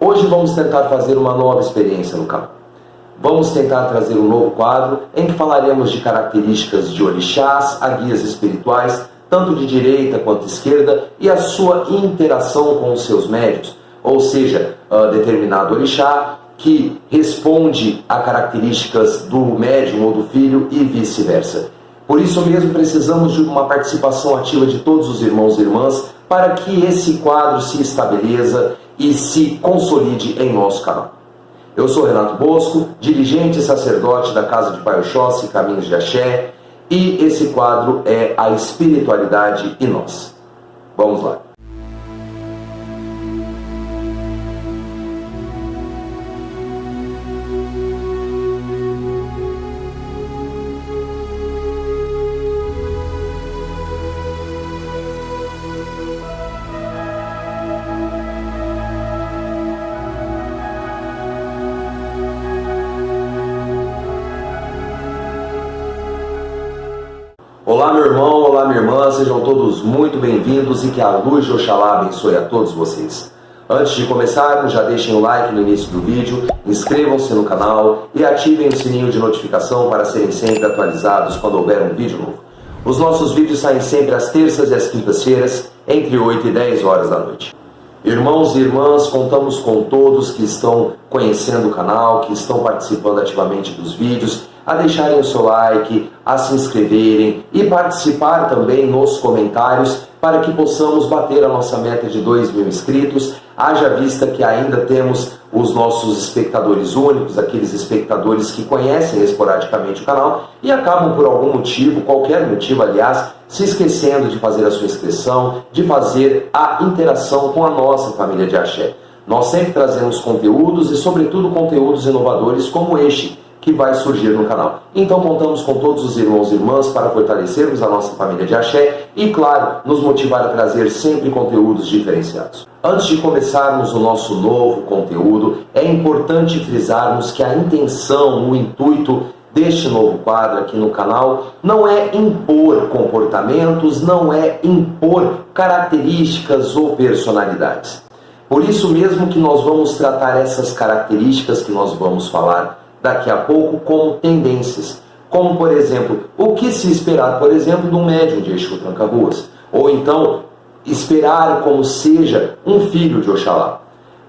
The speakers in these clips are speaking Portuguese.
Hoje vamos tentar fazer uma nova experiência no canal. Vamos tentar trazer um novo quadro em que falaremos de características de orixás, a guias espirituais, tanto de direita quanto esquerda, e a sua interação com os seus médiuns, ou seja, determinado orixá que responde a características do médium ou do filho e vice-versa. Por isso mesmo precisamos de uma participação ativa de todos os irmãos e irmãs para que esse quadro se estabeleça e se consolide em nosso canal. Eu sou Renato Bosco, dirigente e sacerdote da Casa de Pai Oxóssi, Caminhos de Axé, e esse quadro é a espiritualidade e nós. Vamos lá. Olá meu irmão, olá minha irmã, sejam todos muito bem-vindos e que a luz de Oxalá abençoe a todos vocês. Antes de começarmos, já deixem o like no início do vídeo, inscrevam-se no canal e ativem o sininho de notificação para serem sempre atualizados quando houver um vídeo novo. Os nossos vídeos saem sempre às terças e às quintas-feiras, entre 8 e 10 horas da noite. Irmãos e irmãs, contamos com todos que estão conhecendo o canal, que estão participando ativamente dos vídeos, a deixarem o seu like, a se inscreverem e participar também nos comentários para que possamos bater a nossa meta de 2.000 inscritos, haja vista que ainda temos os nossos espectadores únicos, aqueles espectadores que conhecem esporadicamente o canal e acabam por algum motivo, qualquer motivo aliás, se esquecendo de fazer a sua inscrição, de fazer a interação com a nossa família de Axé. Nós sempre trazemos conteúdos e sobretudo conteúdos inovadores como este, que vai surgir no canal. Então contamos com todos os irmãos e irmãs para fortalecermos a nossa família de Axé e, claro, nos motivar a trazer sempre conteúdos diferenciados. Antes de começarmos o nosso novo conteúdo, é importante frisarmos que a intenção, o intuito deste novo quadro aqui no canal não é impor comportamentos, não é impor características ou personalidades. Por isso mesmo que nós vamos tratar essas características que nós vamos falar daqui a pouco como tendências, como por exemplo, o que se esperar, por exemplo, de um médium de Exu Tranca-Ruas, ou então esperar como seja um filho de Oxalá.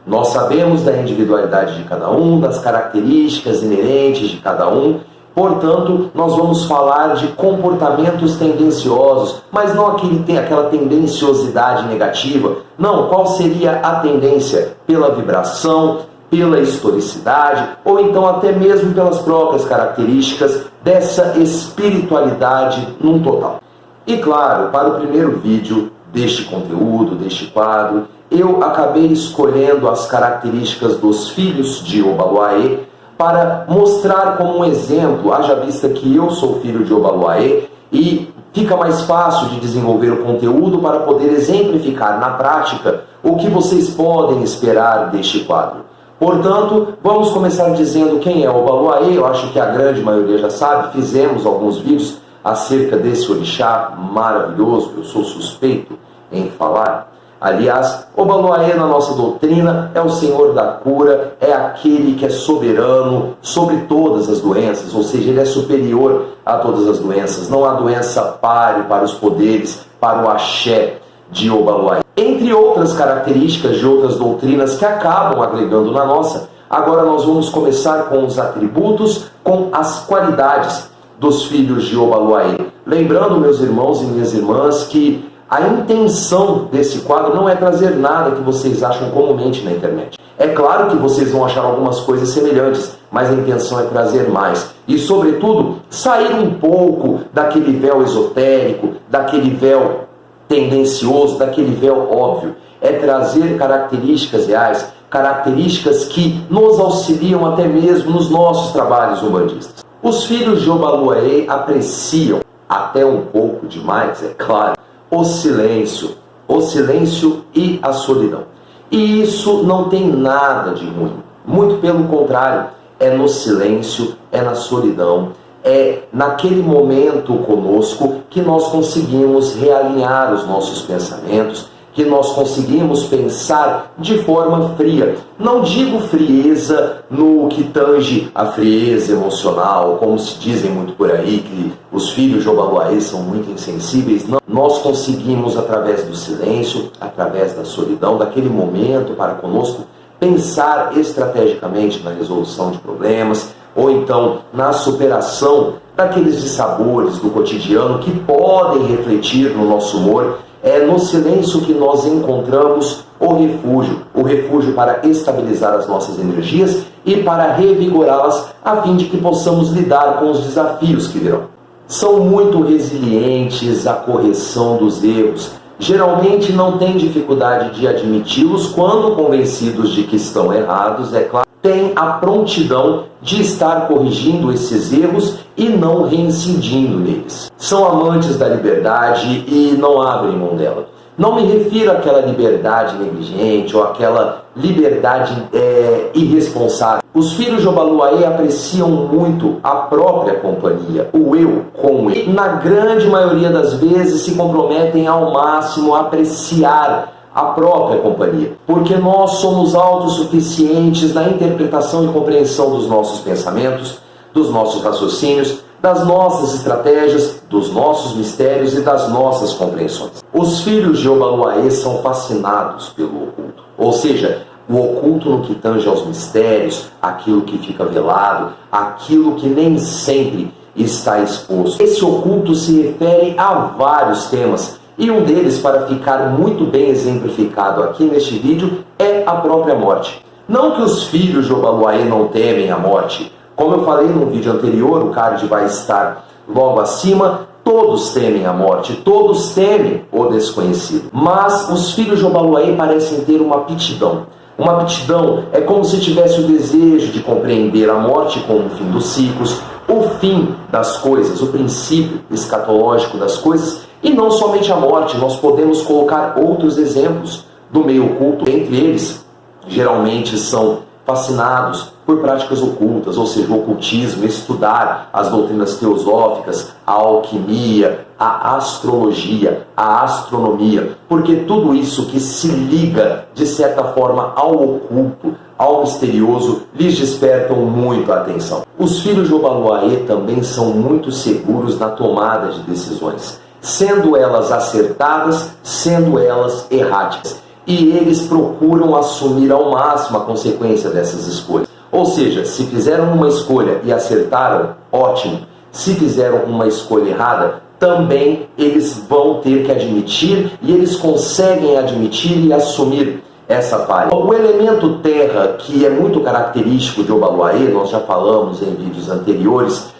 Nós sabemos da individualidade de cada um, das características inerentes de cada um, portanto, nós vamos falar de comportamentos tendenciosos, mas não aquela tendenciosidade negativa. Não, qual seria a tendência? Pela vibração, pela historicidade, ou então até mesmo pelas próprias características dessa espiritualidade num total. E claro, para o primeiro vídeo deste conteúdo, deste quadro, eu acabei escolhendo as características dos filhos de Obaluaê para mostrar como um exemplo, haja vista que eu sou filho de Obaluaê e fica mais fácil de desenvolver o conteúdo para poder exemplificar na prática o que vocês podem esperar deste quadro. Portanto, vamos começar dizendo quem é Obaluaê. Eu acho que a grande maioria já sabe, fizemos alguns vídeos acerca desse orixá maravilhoso, eu sou suspeito em falar. Aliás, Obaluaê na nossa doutrina é o Senhor da cura, é aquele que é soberano sobre todas as doenças, ou seja, ele é superior a todas as doenças. Não há doença páreo para os poderes, para o axé de Obaluaê. Entre outras características de outras doutrinas que acabam agregando na nossa, agora nós vamos começar com os atributos, com as qualidades dos filhos de Obaluaê. Lembrando, meus irmãos e minhas irmãs, que a intenção desse quadro não é trazer nada que vocês acham comumente na internet. É claro que vocês vão achar algumas coisas semelhantes, mas a intenção é trazer mais. E, sobretudo, sair um pouco daquele véu esotérico, daquele véu tendencioso, daquele véu óbvio. É trazer características reais, características que nos auxiliam até mesmo nos nossos trabalhos umbandistas. Os filhos de Obaluaê apreciam, até um pouco demais, é claro, o silêncio e a solidão. E isso não tem nada de ruim. Muito pelo contrário, é no silêncio, é na solidão, é naquele momento conosco que nós conseguimos realinhar os nossos pensamentos, que nós conseguimos pensar de forma fria. Não digo frieza no que tange a frieza emocional, como se dizem muito por aí, que os filhos de Obaluayê são muito insensíveis. Não. Nós conseguimos, através do silêncio, através da solidão, daquele momento para conosco, pensar estrategicamente na resolução de problemas, ou então na superação daqueles dissabores do cotidiano que podem refletir no nosso humor. É no silêncio que nós encontramos o refúgio para estabilizar as nossas energias e para revigorá-las, a fim de que possamos lidar com os desafios que virão. São muito resilientes à correção dos erros. Geralmente não têm dificuldade de admiti-los quando convencidos de que estão errados, é claro. Tem a prontidão de estar corrigindo esses erros e não reincidindo neles. São amantes da liberdade e não abrem mão dela. Não me refiro àquela liberdade negligente ou àquela liberdade irresponsável. Os filhos de Obaluayê apreciam muito a própria companhia, o eu com o ele. Na grande maioria das vezes se comprometem ao máximo a apreciar a própria companhia, porque nós somos autossuficientes na interpretação e compreensão dos nossos pensamentos, dos nossos raciocínios, das nossas estratégias, dos nossos mistérios e das nossas compreensões. Os filhos de Obaluayê são fascinados pelo oculto, ou seja, o oculto no que tange aos mistérios, aquilo que fica velado, aquilo que nem sempre está exposto. Esse oculto se refere a vários temas, e um deles, para ficar muito bem exemplificado aqui neste vídeo, é a própria morte. Não que os filhos de Obaluayê não temem a morte. Como eu falei no vídeo anterior, o card vai estar logo acima, todos temem a morte, todos temem o desconhecido. Mas os filhos de Obaluayê parecem ter uma aptidão. Uma aptidão é como se tivesse o desejo de compreender a morte como o fim dos ciclos, o fim das coisas, o princípio escatológico das coisas, e não somente a morte. Nós podemos colocar outros exemplos do meio oculto. Entre eles, geralmente são fascinados por práticas ocultas, ou seja, o ocultismo, estudar as doutrinas teosóficas, a alquimia, a astrologia, a astronomia, porque tudo isso que se liga, de certa forma, ao oculto, ao misterioso, lhes despertam muito a atenção. Os filhos de Obaluayê também são muito seguros na tomada de decisões, sendo elas acertadas, sendo elas erráticas. E eles procuram assumir ao máximo a consequência dessas escolhas. Ou seja, se fizeram uma escolha e acertaram, ótimo. Se fizeram uma escolha errada, também eles vão ter que admitir, e eles conseguem admitir e assumir essa falha. O elemento terra, que é muito característico de Obaluayê, nós já falamos em vídeos anteriores,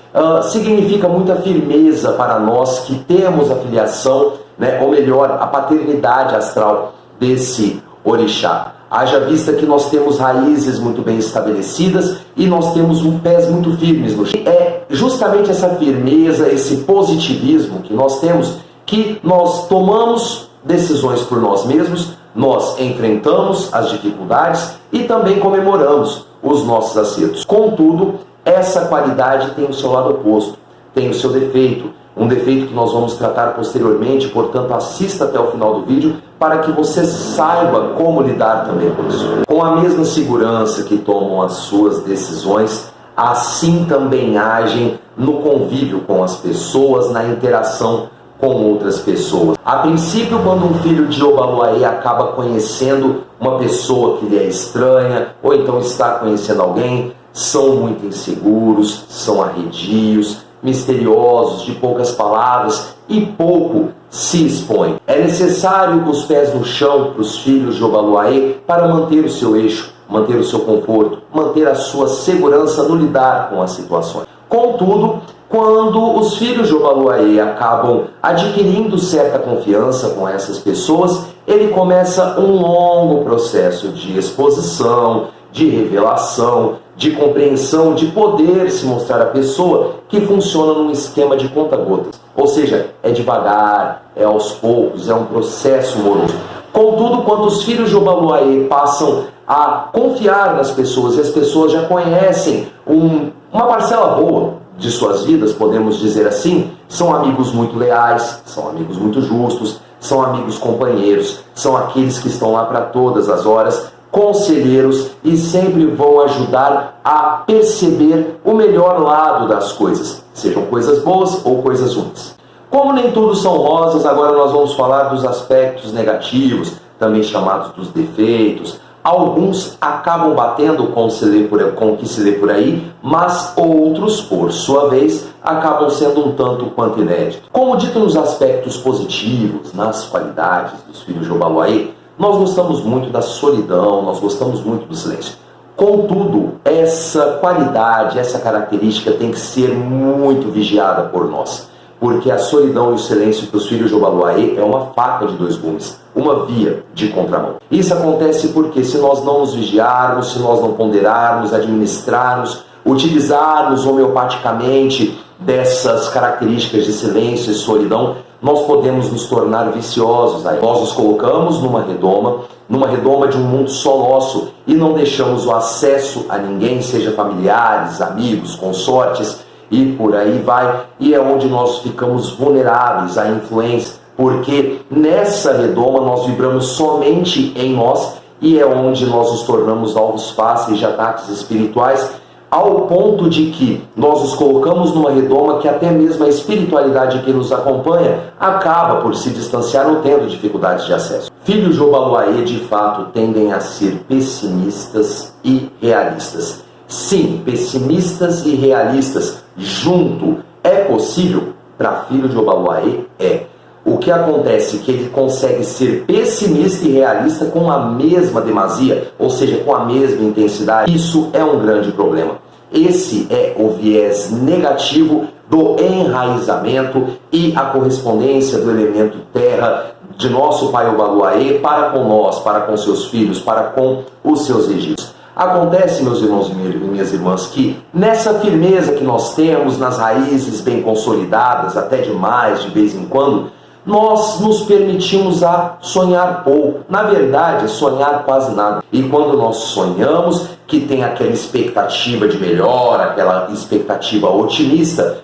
significa muita firmeza para nós que temos a filiação, ou melhor, a paternidade astral desse orixá. Haja vista que nós temos raízes muito bem estabelecidas e nós temos pés muito firmes no chão. É justamente essa firmeza, esse positivismo que nós temos, que nós tomamos decisões por nós mesmos, nós enfrentamos as dificuldades e também comemoramos os nossos acertos. Contudo, essa qualidade tem o seu lado oposto, tem o seu defeito, um defeito que nós vamos tratar posteriormente, portanto assista até o final do vídeo para que você saiba como lidar também com isso. Com a mesma segurança que tomam as suas decisões, assim também agem no convívio com as pessoas, na interação com outras pessoas. A princípio, quando um filho de Obaluayê acaba conhecendo uma pessoa que lhe é estranha, ou então está conhecendo alguém, são muito inseguros, são arredios, misteriosos, de poucas palavras e pouco se expõem. É necessário os pés no chão para os filhos de Obaluayê para manter o seu eixo, manter o seu conforto, manter a sua segurança no lidar com as situações. Contudo, quando os filhos de Obaluayê acabam adquirindo certa confiança com essas pessoas, ele começa um longo processo de exposição, de revelação, de compreensão, de poder se mostrar a pessoa, que funciona num esquema de conta-gotas. Ou seja, é devagar, é aos poucos, é um processo moroso. Contudo, quando os filhos de Obaluayê passam a confiar nas pessoas e as pessoas já conhecem uma parcela boa de suas vidas, podemos dizer assim, são amigos muito leais, são amigos muito justos, são amigos companheiros, são aqueles que estão lá para todas as horas, conselheiros, e sempre vão ajudar a perceber o melhor lado das coisas, sejam coisas boas ou coisas ruins. Como nem tudo são rosas, agora nós vamos falar dos aspectos negativos, também chamados dos defeitos. Alguns acabam batendo com o que se lê por aí, mas outros, por sua vez, acabam sendo um tanto quanto inéditos. Como dito nos aspectos positivos, nas qualidades dos filhos de Obaluayê, nós gostamos muito da solidão, nós gostamos muito do silêncio. Contudo, essa qualidade, essa característica tem que ser muito vigiada por nós. Porque a solidão e o silêncio para os filhos de Obaluayê é uma faca de dois gumes, uma via de contramão. Isso acontece porque se nós não nos vigiarmos, se nós não ponderarmos, administrarmos, utilizarmos homeopaticamente dessas características de silêncio e solidão, nós podemos nos tornar viciosos. Aí nós nos colocamos numa redoma de um mundo só nosso e não deixamos o acesso a ninguém, seja familiares, amigos, consortes, e por aí vai, e é onde nós ficamos vulneráveis à influência, porque nessa redoma nós vibramos somente em nós, e é onde nós nos tornamos alvos fáceis de ataques espirituais, ao ponto de que nós nos colocamos numa redoma que até mesmo a espiritualidade que nos acompanha acaba por se distanciar ou tendo dificuldades de acesso. Filhos de Obaluayê, de fato, tendem a ser pessimistas e realistas. Sim, pessimistas e realistas junto é possível para filho de Obaluayê? É. O que acontece é que ele consegue ser pessimista e realista com a mesma demasia, ou seja, com a mesma intensidade. Isso é um grande problema. Esse é o viés negativo do enraizamento e a correspondência do elemento terra de nosso pai Obaluayê para com nós, para com seus filhos, para com os seus registros. Acontece, meus irmãos e minhas irmãs, que nessa firmeza que nós temos, nas raízes bem consolidadas, até demais, de vez em quando, nós nos permitimos a sonhar pouco. Na verdade, sonhar quase nada. E quando nós sonhamos, que tem aquela expectativa de melhor, aquela expectativa otimista,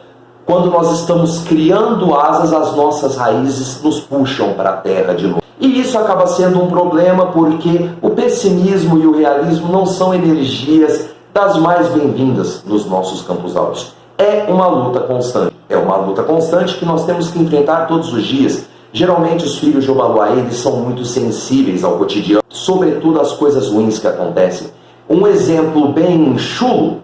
quando nós estamos criando asas, as nossas raízes nos puxam para a terra de novo. E isso acaba sendo um problema porque o pessimismo e o realismo não são energias das mais bem-vindas nos nossos campos áureos. É uma luta constante. É uma luta constante que nós temos que enfrentar todos os dias. Geralmente os filhos de Obaluayê, eles são muito sensíveis ao cotidiano, sobretudo às coisas ruins que acontecem. Um exemplo bem chulo,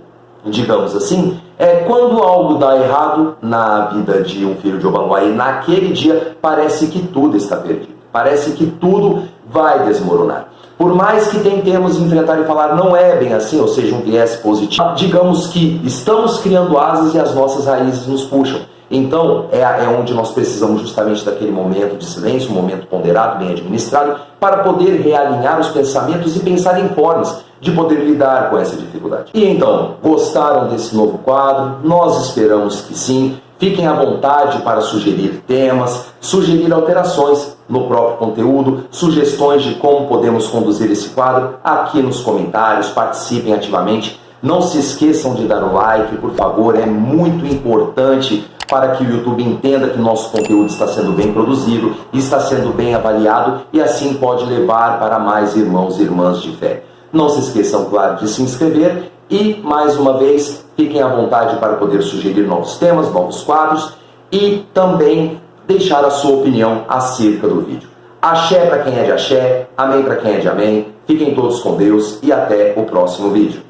digamos assim, é quando algo dá errado na vida de um filho de Obaluayê, naquele dia parece que tudo está perdido. Parece que tudo vai desmoronar. Por mais que tentemos enfrentar e falar não é bem assim, ou seja, um viés positivo, digamos que estamos criando asas e as nossas raízes nos puxam. Então, é onde nós precisamos justamente daquele momento de silêncio, um momento ponderado, bem administrado, para poder realinhar os pensamentos e pensar em formas de poder lidar com essa dificuldade. E então, gostaram desse novo quadro? Nós esperamos que sim. Fiquem à vontade para sugerir temas, sugerir alterações no próprio conteúdo, sugestões de como podemos conduzir esse quadro aqui nos comentários, participem ativamente. Não se esqueçam de dar o like, por favor, é muito importante para que o YouTube entenda que nosso conteúdo está sendo bem produzido, está sendo bem avaliado e assim pode levar para mais irmãos e irmãs de fé. Não se esqueçam, claro, de se inscrever e, mais uma vez, fiquem à vontade para poder sugerir novos temas, novos quadros e também deixar a sua opinião acerca do vídeo. Axé para quem é de axé, amém para quem é de amém. Fiquem todos com Deus e até o próximo vídeo.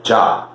Tchau!